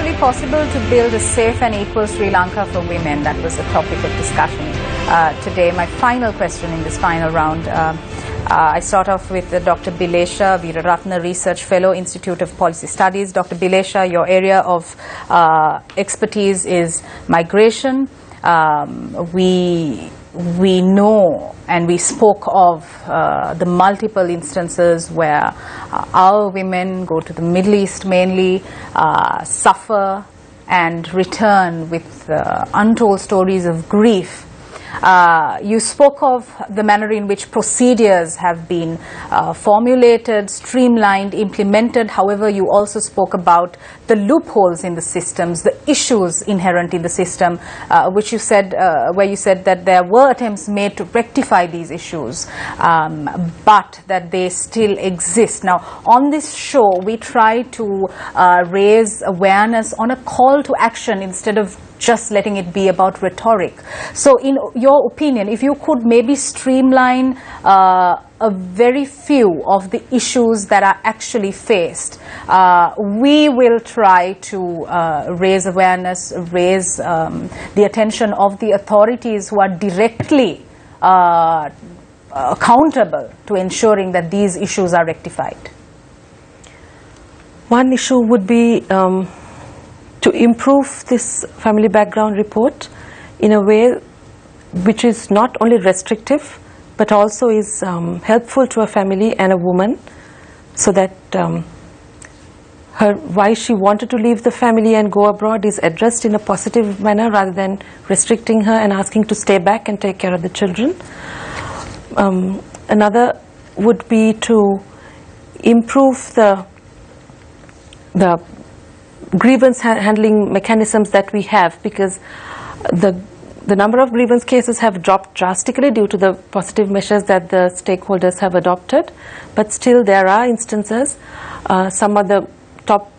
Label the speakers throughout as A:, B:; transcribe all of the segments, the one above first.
A: actually possible to build a safe and equal Sri Lanka for women? That was the topic of discussion today. My final question in this final round. I start off with Dr. Bilesha Veeraratna, Research Fellow, Institute of Policy Studies. Dr. Bilesha, your area of expertise is migration. We know and we spoke of the multiple instances where our women go to the Middle East mainly, suffer and return with untold stories of grief. You spoke of the manner in which procedures have been formulated, streamlined, implemented. However, you also spoke about the loopholes in the systems, the issues inherent in the system, which you said, where you said that there were attempts made to rectify these issues, but that they still exist. Now, on this show, we try to raise awareness on a call to action instead of just letting it be about rhetoric. So in your opinion, if you could maybe streamline a very few of the issues that are actually faced, we will try to raise awareness, raise the attention of the authorities who are directly accountable to ensuring that these issues are rectified.
B: One issue would be to improve this family background report in a way which is not only restrictive but also is helpful to a family and a woman, so that why she wanted to leave the family and go abroad is addressed in a positive manner rather than restricting her and asking to stay back and take care of the children. Another would be to improve the grievance handling mechanisms that we have, because the number of grievance cases have dropped drastically due to the positive measures that the stakeholders have adopted, but still there are instances. Some of the top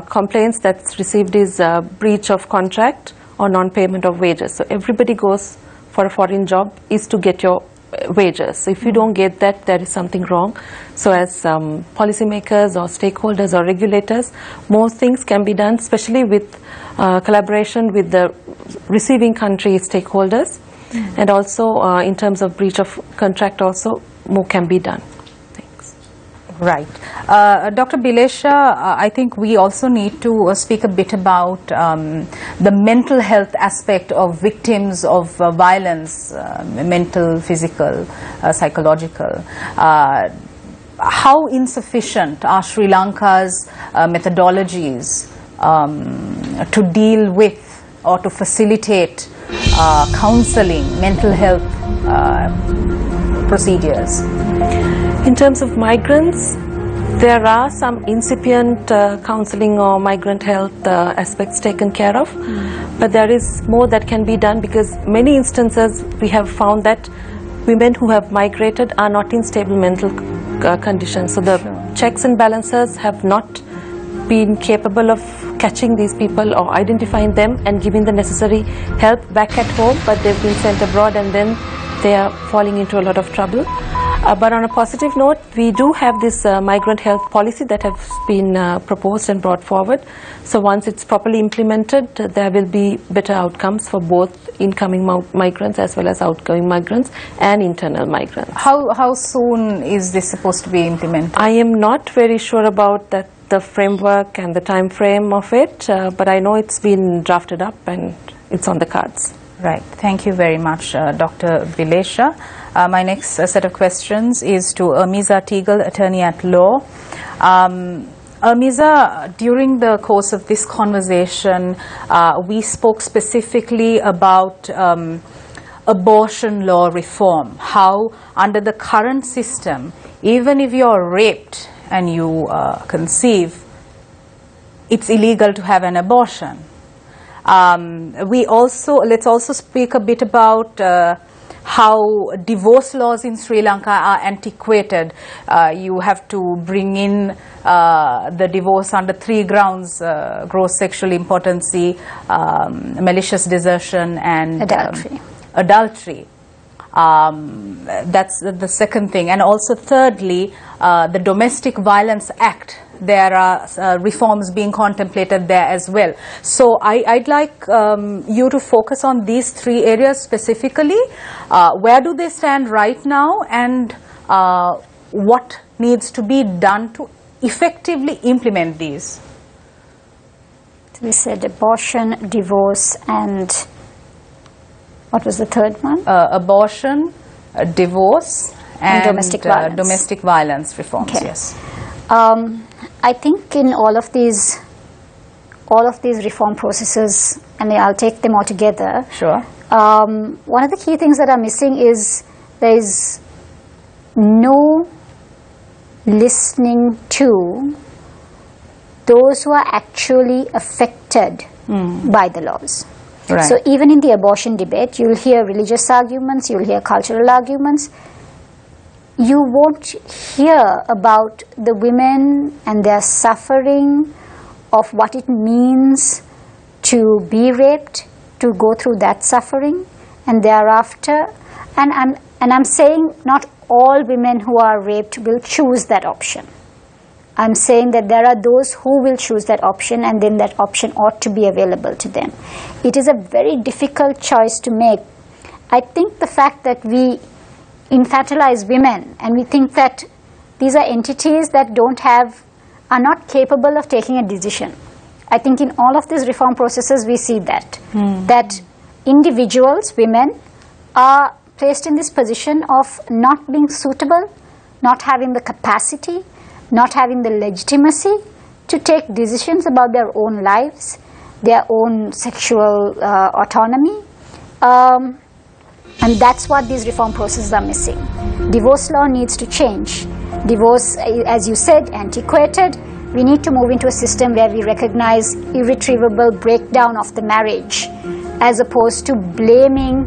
B: complaints that's received is breach of contract or non-payment of wages. So everybody goes for a foreign job is to get your wages. So if you don't get that, there is something wrong. So as policymakers or stakeholders or regulators, more things can be done, especially with collaboration with the receiving country stakeholders, and also in terms of breach of contract also more can be done. Thanks.
A: Right. Dr. Bilesha, I think we also need to speak a bit about the mental health aspect of victims of violence, mental, physical, psychological. How insufficient are Sri Lanka's methodologies to deal with or to facilitate counseling, mental health procedures?
B: In terms of migrants, there are some incipient counseling or migrant health aspects taken care of, but there is more that can be done, because many instances we have found that women who have migrated are not in stable mental conditions. So the checks and balances have not been capable of catching these people or identifying them and giving the necessary help back at home, but they've been sent abroad and then they are falling into a lot of trouble. But on a positive note, we do have this migrant health policy that has been proposed and brought forward. So once it's properly implemented, there will be better outcomes for both incoming migrants as well as outgoing migrants and internal migrants.
A: How soon is this supposed to be implemented?
B: I am not very sure about that, the framework and the time frame of it, but I know it's been drafted up and it's on the cards.
A: Right. Thank you very much, Dr. Bilesha. My next set of questions is to Ermiza Teagle, attorney at law. Ermiza, during the course of this conversation, we spoke specifically about abortion law reform, how under the current system, even if you're raped and you conceive, it's illegal to have an abortion. Let's also speak a bit about how divorce laws in Sri Lanka are antiquated. You have to bring in the divorce under 3 grounds: gross sexual impotency, malicious desertion, and adultery. That's the second thing. And also thirdly, the Domestic Violence Act, there are reforms being contemplated there as well. So I'd like you to focus on these three areas specifically. Where do they stand right now, and what needs to be done to effectively implement these?
C: We said abortion, divorce, and what was the third one?
A: Abortion, divorce, and
C: domestic violence
A: reforms. Okay. Yes.
C: I think in all of these reform processes, and I'll take them all together.
A: Sure.
C: One of the key things that are missing is there is no listening to those who are actually affected by the laws.
A: Right.
C: So even in the abortion debate, you'll hear religious arguments, you'll hear cultural arguments. You won't hear about the women and their suffering, of what it means to be raped, to go through that suffering, and thereafter, and I'm saying not all women who are raped will choose that option. I'm saying that there are those who will choose that option, and then that option ought to be available to them. It is a very difficult choice to make. I think the fact that we infantilize women and we think that these are entities that are not capable of taking a decision. I think in all of these reform processes we see that, that individuals, women, are placed in this position of not being suitable, not having the capacity, not having the legitimacy to take decisions about their own lives, their own sexual autonomy. And that's what these reform processes are missing. Divorce law needs to change. Divorce, as you said, antiquated. We need to move into a system where we recognize irretrievable breakdown of the marriage, as opposed to blaming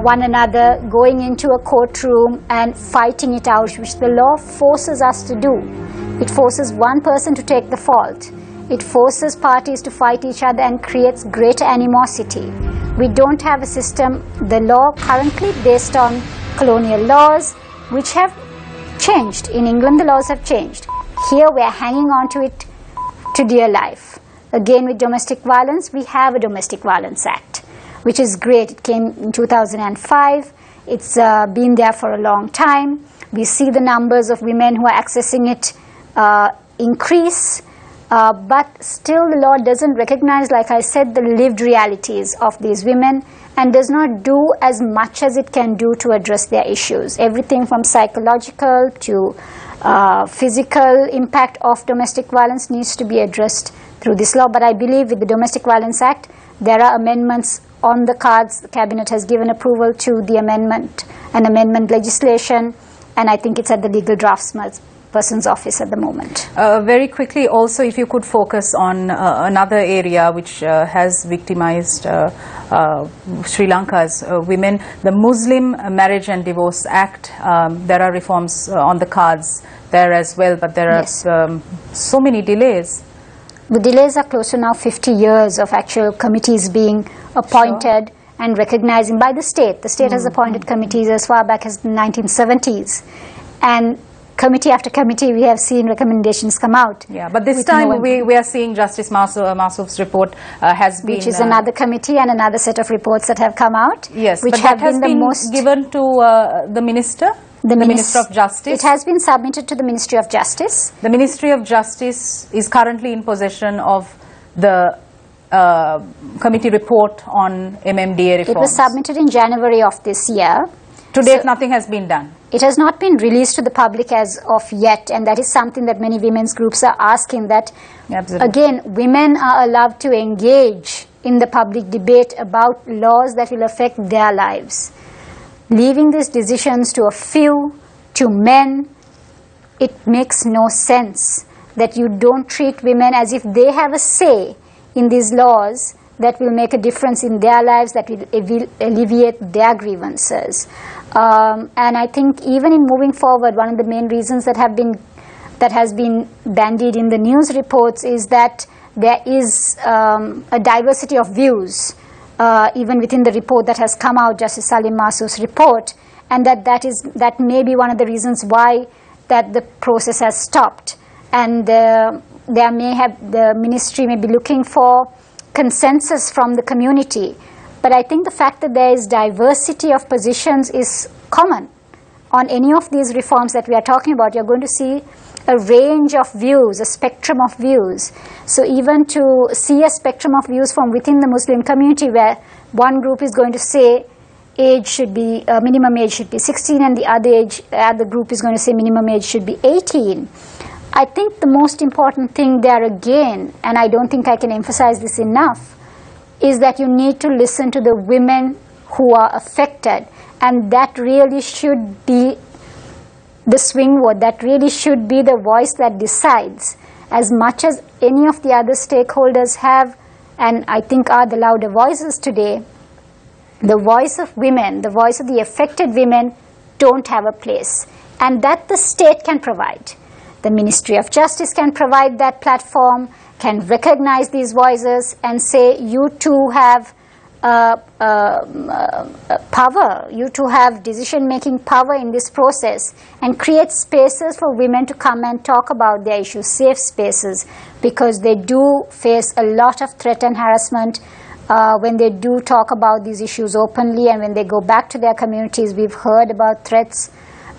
C: one another, going into a courtroom and fighting it out, which the law forces us to do. It forces one person to take the fault. It forces parties to fight each other and creates greater animosity. We don't have a system, the law currently based on colonial laws, which have changed. In England, the laws have changed. Here, we are hanging on to it to dear life. Again, with domestic violence, we have a Domestic Violence Act, which is great. It came in 2005. It's been there for a long time. We see the numbers of women who are accessing it increase. But still the law doesn't recognize, like I said, the lived realities of these women, and does not do as much as it can do to address their issues. Everything from psychological to physical impact of domestic violence needs to be addressed through this law. But I believe with the Domestic Violence Act, there are amendments on the cards. The Cabinet has given approval to the amendment legislation, and I think it's at the legal draftsperson's office at the moment.
A: Very quickly also, if you could focus on another area which has victimized Sri Lanka's women, the Muslim Marriage and Divorce Act. There are reforms on the cards there as well, but there are so many delays.
C: The delays are close to now 50 years of actual committees being appointed and recognizing by the state. The state has appointed committees as far back as the 1970s. And committee after committee, we have seen recommendations come out.
A: Yeah, but this time we are seeing Justice Masoof's report has been...
C: Which is another committee and another set of reports that have come out.
A: Yes,
C: which
A: but
C: have
A: that has been given to the Minister? The Minister of Justice?
C: It has been submitted to the Ministry of Justice.
A: The Ministry of Justice is currently in possession of the committee report on MMDA reforms.
C: It was submitted in January of this year.
A: To date, nothing has been done.
C: It has not been released to the public as of yet, and that is something that many women's groups are asking, that again, women are allowed to engage in the public debate about laws that will affect their lives. Leaving these decisions to a few, to men, it makes no sense that you don't treat women as if they have a say in these laws that will make a difference in their lives, that will alleviate their grievances. And I think even in moving forward, one of the main reasons that has been bandied in the news reports is that there is a diversity of views, even within the report that has come out, Justice Salim Masoof's report, and that may be one of the reasons why that the process has stopped, and the ministry may be looking for consensus from the community. But I think the fact that there is diversity of positions is common. On any of these reforms that we are talking about, you're going to see a range of views, a spectrum of views. So even to see a spectrum of views from within the Muslim community, where one group is going to say minimum age should be 16, and the other group is going to say minimum age should be 18. I think the most important thing there again, and I don't think I can emphasize this enough, is that you need to listen to the women who are affected, and that really should be the swing word. That really should be the voice that decides, as much as any of the other stakeholders have, and I think are the louder voices today. The voice of women, the voice of the affected women, don't have a place, and that the state can provide. The Ministry of Justice can provide that platform, can recognize these voices and say, you too have power, you too have decision-making power in this process, and create spaces for women to come and talk about their issues, safe spaces, because they do face a lot of threat and harassment when they do talk about these issues openly, and when they go back to their communities. We've heard about threats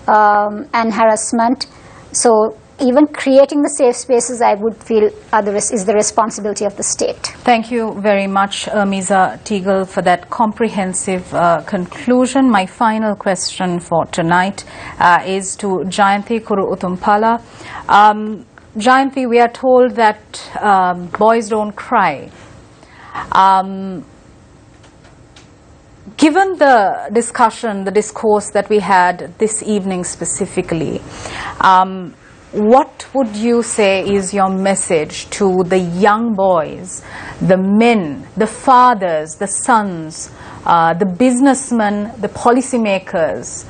C: and harassment. So even creating the safe spaces, I would feel, is the responsibility of the state.
A: Thank you very much, Miza Teagle, for that comprehensive conclusion. My final question for tonight is to Jayanthi Kuru Utumpala. Jayanthi, we are told that boys don't cry. Given the discussion, the discourse that we had this evening specifically, what would you say is your message to the young boys, the men, the fathers, the sons, the businessmen, the policymakers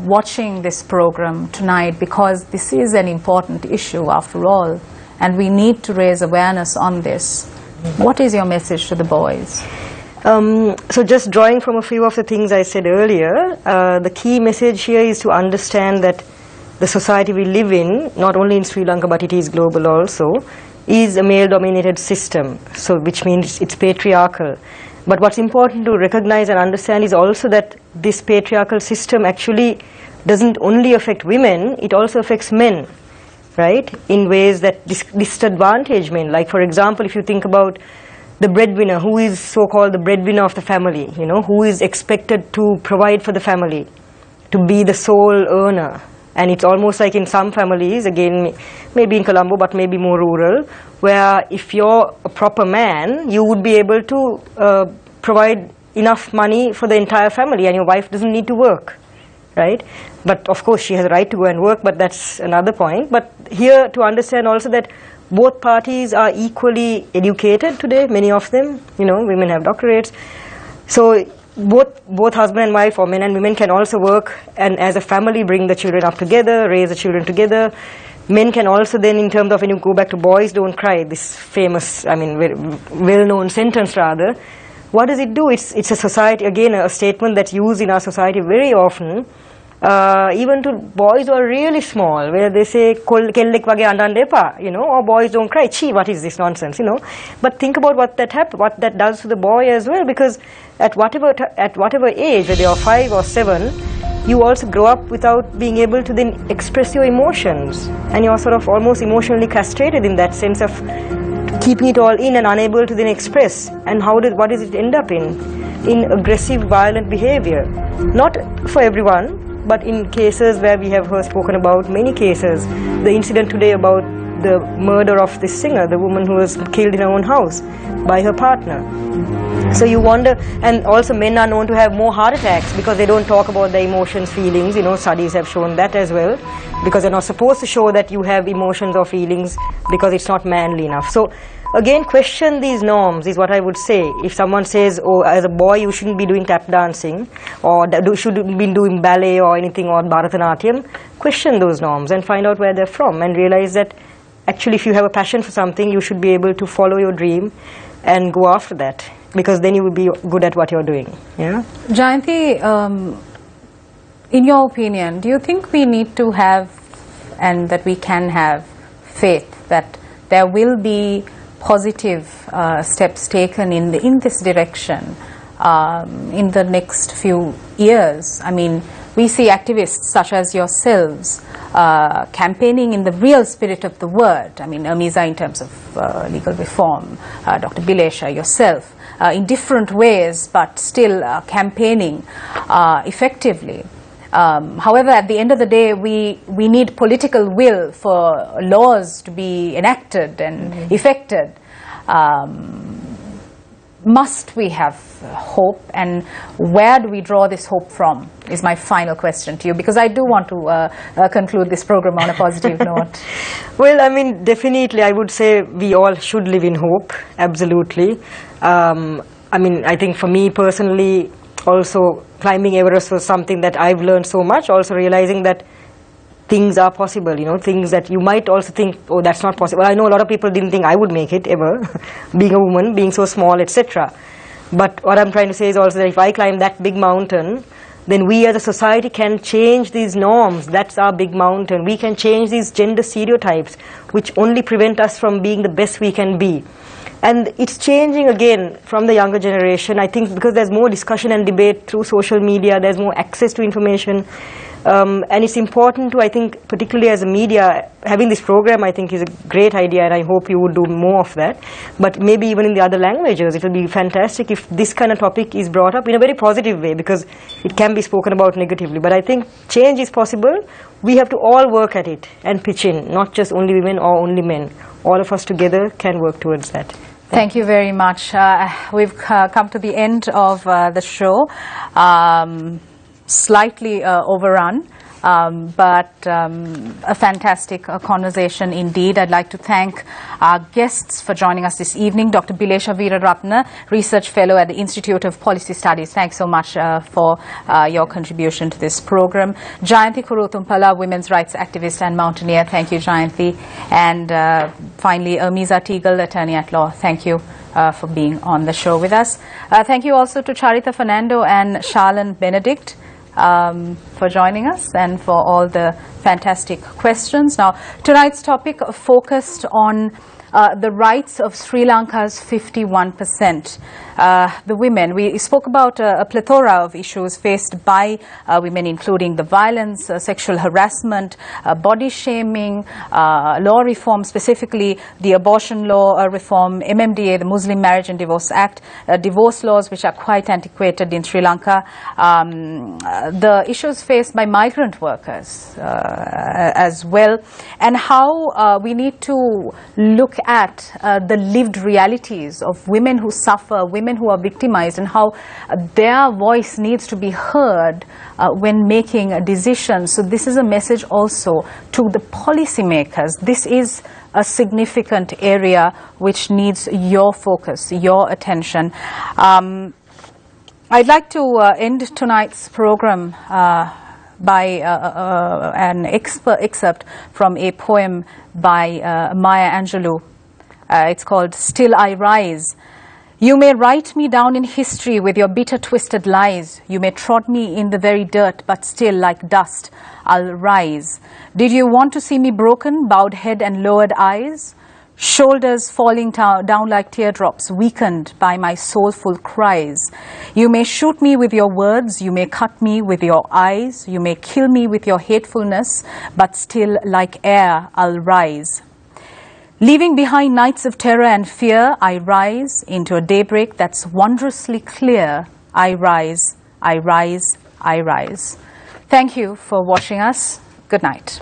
A: watching this program tonight? Because this is an important issue after all, and we need to raise awareness on this. What is your message to the boys?
D: So just drawing from a few of the things I said earlier, the key message here is to understand that the society we live in, not only in Sri Lanka but it is global also, is a male-dominated system, so which means it's patriarchal. But what's important to recognize and understand is also that this patriarchal system actually doesn't only affect women, it also affects men, right, in ways that disadvantage men. Like, for example, if you think about the breadwinner, who is so-called the breadwinner of the family, you know, who is expected to provide for the family, to be the sole earner. And it's almost like in some families, again, maybe in Colombo, but maybe more rural, where if you're a proper man, you would be able to provide enough money for the entire family, and your wife doesn't need to work, right? But of course, she has a right to go and work, but that's another point. But here to understand also that both parties are equally educated today, many of them, you know, women have doctorates. So both husband and wife, or men and women, can also work and as a family bring the children up together, raise the children together. Men can also then, in terms of when you go back to boys don't cry, this famous, I mean, well-known sentence rather, what does it do? It's a society, again, a statement that's used in our society very often, even to boys who are really small, where they say, "Kellek wage andanna epa," you know, or boys don't cry. Chi, what is this nonsense, you know? But think about what that does to the boy as well, because at whatever age, whether you're 5 or 7, you also grow up without being able to then express your emotions, and you're sort of almost emotionally castrated in that sense of keeping it all in and unable to then express. And what does it end up in? In aggressive, violent behavior. Not for everyone, but in cases where we have spoken about many cases. The incident today about the murder of this singer, the woman who was killed in her own house by her partner. So you wonder, and also men are known to have more heart attacks because they don't talk about their emotions, feelings, you know, studies have shown that as well, because they're not supposed to show that you have emotions or feelings because it's not manly enough. So again, question these norms is what I would say. If someone says, oh, as a boy you shouldn't be doing tap dancing, or shouldn't be doing ballet or anything, or Bharatanatyam, question those norms and find out where they're from, and realize that actually if you have a passion for something, you should be able to follow your dream and go after that, because then you will be good at what you're doing. Yeah?
A: Jayanthi, in your opinion, do you think we need to have and that we can have faith that there will be positive steps taken in this direction in the next few years. I mean, we see activists such as yourselves campaigning in the real spirit of the word. I mean, Amisa in terms of legal reform, Dr. Bilesha, yourself, in different ways, but still campaigning effectively. However, at the end of the day, we need political will for laws to be enacted and effected. Must we have hope, and where do we draw this hope from, is my final question to you, because I do want to conclude this program on a positive note.
D: Well, I mean, definitely I would say we all should live in hope, absolutely. I mean, I think for me personally, also climbing Everest was something that I've learned so much, also realizing that things are possible, you know, things that you might also think, oh, that's not possible. I know a lot of people didn't think I would make it ever, being a woman, being so small, etc. But what I'm trying to say is also that if I climb that big mountain, then we as a society can change these norms. That's our big mountain. We can change these gender stereotypes, which only prevent us from being the best we can be. And it's changing again from the younger generation, I think, because there's more discussion and debate through social media, there's more access to information. And it's important to, I think, particularly as a media, having this program, I think, is a great idea, and I hope you would do more of that. But maybe even in the other languages, it will be fantastic if this kind of topic is brought up in a very positive way, because it can be spoken about negatively. But I think change is possible. We have to all work at it and pitch in, not just only women or only men. All of us together can work towards that.
A: Thank you very much. We've come to the end of the show. Slightly overrun, but a fantastic conversation indeed. I'd like to thank our guests for joining us this evening. Dr. Bilesha Veeraratne, Research Fellow at the Institute of Policy Studies. Thanks so much for your contribution to this program. Jayanthi Kurutumpala, women's rights activist and mountaineer. Thank you, Jayanthi. And finally, Amisa Teagle, attorney at law. Thank you for being on the show with us. Thank you also to Charita Fernando and Charlene Benedict for joining us and for all the fantastic questions. Now, tonight's topic focused on the rights of Sri Lanka's 51%. The women. We spoke about a plethora of issues faced by women, including the violence, sexual harassment, body shaming, law reform, specifically the abortion law reform, MMDA, the Muslim Marriage and Divorce Act, divorce laws which are quite antiquated in Sri Lanka, the issues faced by migrant workers as well, and how we need to look at the lived realities of women who suffer, women who are victimized, and how their voice needs to be heard when making decisions. So this is a message also to the policymakers. This is a significant area which needs your focus, your attention. I'd like to end tonight's program by an excerpt from a poem by Maya Angelou. It's called Still I Rise. You may write me down in history with your bitter twisted lies. You may trod me in the very dirt, but still like dust I'll rise. Did you want to see me broken, bowed head and lowered eyes? Shoulders falling down like teardrops, weakened by my soulful cries. You may shoot me with your words, you may cut me with your eyes, you may kill me with your hatefulness, but still like air I'll rise. Leaving behind nights of terror and fear, I rise into a daybreak that's wondrously clear. I rise, I rise, I rise. Thank you for watching us. Good night.